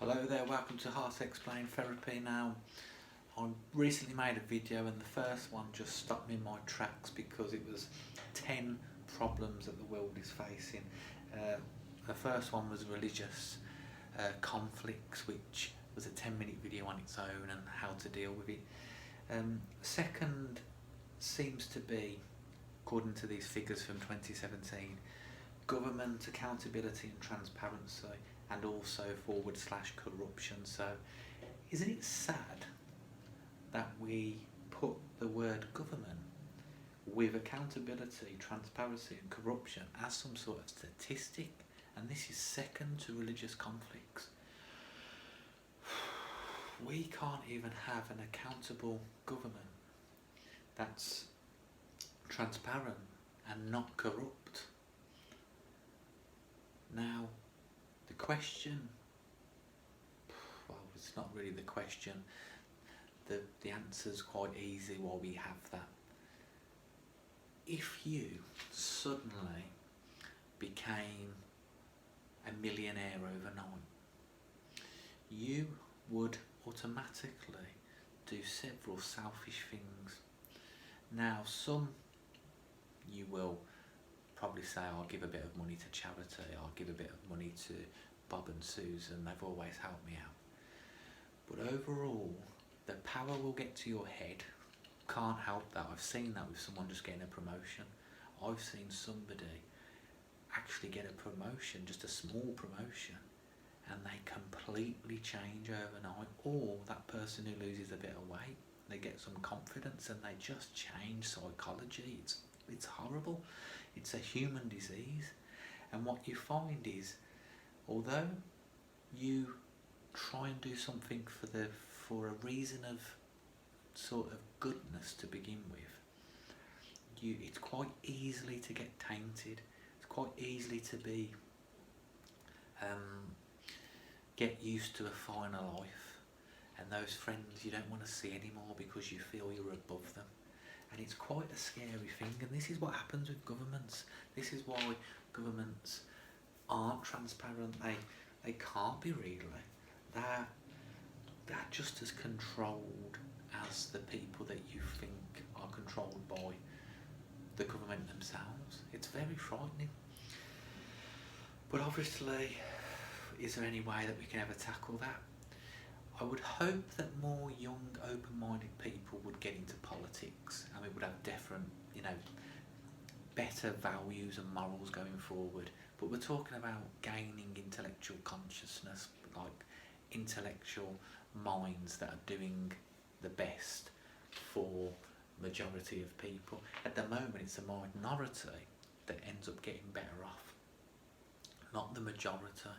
Hello there, welcome to Heart Explained Therapy. Now, I recently made a video and the first one just stopped me in my tracks because it was 10 problems that the world is facing. The first one was religious conflicts, which was a 10-minute video on its own and how to deal with it. Second seems to be, according to these figures from 2017, government accountability and transparency, and also /corruption. So isn't it sad that we put the word government with accountability, transparency and corruption as some sort of statistic, and this is second to religious conflicts? We can't even have an accountable government that's transparent and not corrupt. Now, the question, well, it's not really the question, the answer's quite easy why we have that. If you suddenly became a millionaire overnight, you would automatically do several selfish things. Now, some you will probably say, I'll give a bit of money to charity, I'll give a bit of money to Bob and Susan, they've always helped me out. But overall, the power will get to your head. Can't help that. I've seen that with someone just getting a promotion. I've seen somebody actually get a promotion, just a small promotion, and they completely change overnight. Or that person who loses a bit of weight, they get some confidence and they just change psychology. It's horrible. It's a human disease. And what you find is, although you try and do something for a reason of sort of goodness to begin with, it's quite easily to get tainted. It's quite easily to be get used to a finer life, and those friends you don't want to see anymore because you feel you're above them. And it's quite a scary thing, and this is what happens with governments. This is why governments aren't transparent. They can't be really. They're just as controlled as the people that you think are controlled by the government themselves. It's very frightening. But obviously, is there any way that we can ever tackle that? I would hope that more young, open-minded people would get into politics and we would have different, better values and morals going forward. But we're talking about gaining intellectual consciousness, like intellectual minds that are doing the best for majority of people. At the moment, it's a minority that ends up getting better off, not the majority.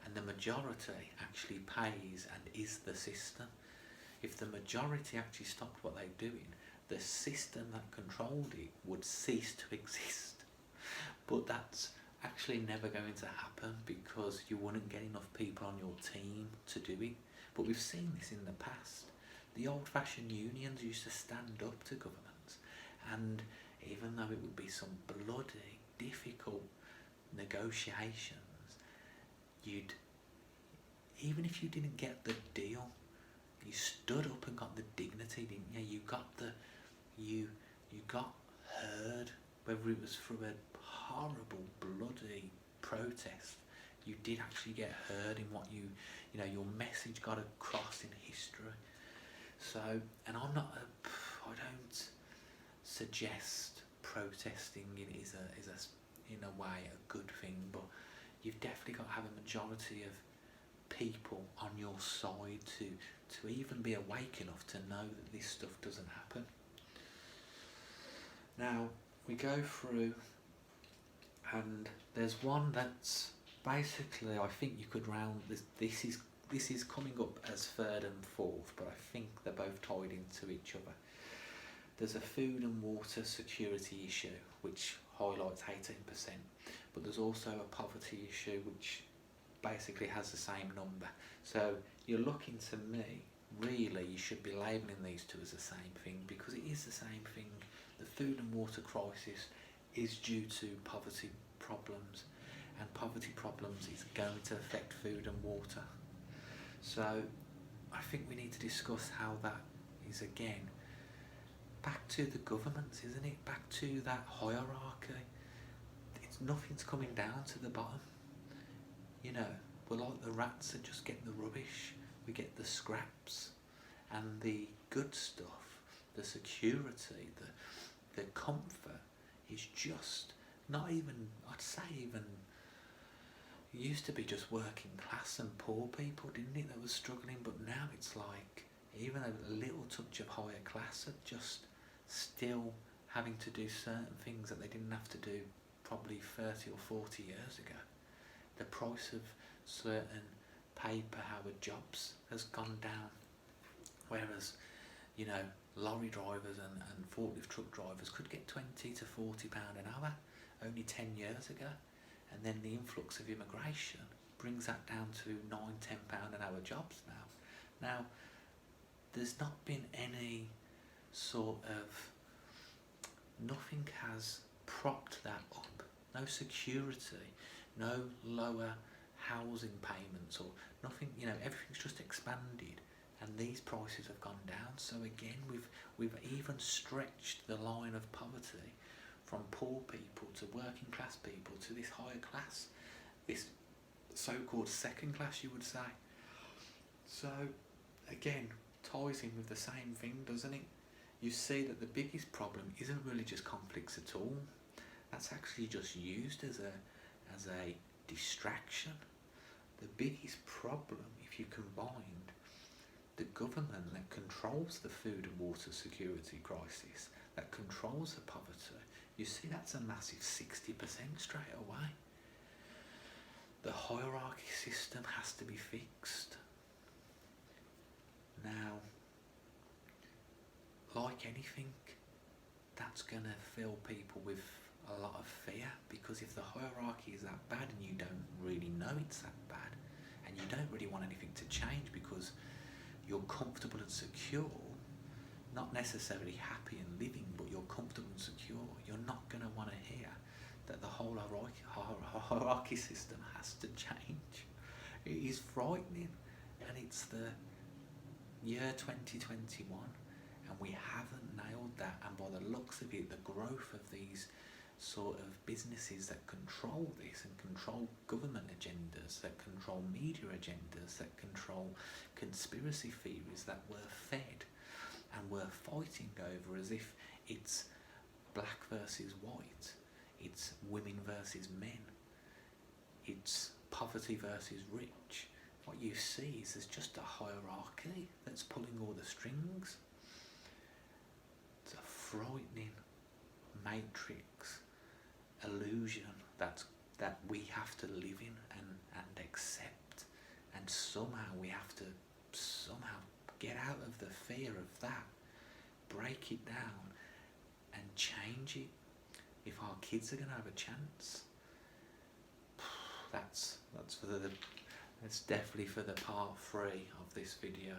And the majority actually pays and is the system. If the majority actually stopped what they're doing, the system that controlled it would cease to exist. But that's actually never going to happen because you wouldn't get enough people on your team to do it. But we've seen this in the past. The old-fashioned unions used to stand up to governments, and even though it would be some bloody, difficult negotiations, even if you didn't get the deal, you stood up and got the dignity, didn't you? You got heard, whether it was through a horrible, bloody protest. You did actually get heard in what your message got across in history. So, and I don't suggest protesting is in a way a good thing, but you've definitely got to have a majority of people on your side to even be awake enough to know that this stuff doesn't happen. Now we go through, and there's one that's basically, I think you could round this is coming up as third and fourth, but I think they're both tied into each other. There's a food and water security issue which highlights 18%, but there's also a poverty issue which basically has the same number. So you're looking to me, really you should be labelling these two as the same thing, because it is the same thing. The food and water crisis is due to poverty problems, and poverty problems is going to affect food and water. So I think we need to discuss how that is again back to the governments, isn't it? Back to that hierarchy. It's nothing's coming down to the bottom. You know, we're like the rats that just get the rubbish. We get the scraps and the good stuff, the security, the comfort is just not even, I'd say even, it used to be just working class and poor people, didn't it, that was struggling, but now it's like even a little touch of higher class are just still having to do certain things that they didn't have to do probably 30 or 40 years ago. The price of certain paper-Howard jobs has gone down, whereas, you know, lorry drivers and forklift truck drivers could get £20 to £40 an hour only 10 years ago, and then the influx of immigration brings that down to £9–10 an hour jobs now. Now, there's not been any sort of, nothing has propped that up. No security, no lower housing payments or nothing, you know, everything's just expanded and these prices have gone down. So again, we've even stretched the line of poverty from poor people to working class people to this higher class, this so-called second class, you would say. So again, ties in with the same thing, doesn't it? You see that the biggest problem isn't really just conflicts at all. That's actually just used as a distraction. The biggest problem, if you combined the government that controls the food and water security crisis, that controls the poverty, you see that's a massive 60% straight away. The hierarchy system has to be fixed. Now, like anything, that's going to fill people with a lot of fear, because if the hierarchy is that bad and you don't really know it's that bad and you don't really want anything to change because you're comfortable and secure, not necessarily happy and living, but you're comfortable and secure, you're not going to want to hear that the whole hierarchy system has to change. It is frightening, and it's the year 2021 and we haven't nailed that, and by the looks of it, the growth of these sort of businesses that control this and control government agendas, that control media agendas, that control conspiracy theories that we're fed and we're fighting over as if it's black versus white, it's women versus men, it's poverty versus rich. What you see is there's just a hierarchy that's pulling all the strings. It's a frightening matrix illusion that we have to live in and accept, and somehow we have to get out of the fear of that, break it down and change it if our kids are going to have a chance. That's definitely for the part 3 of this video.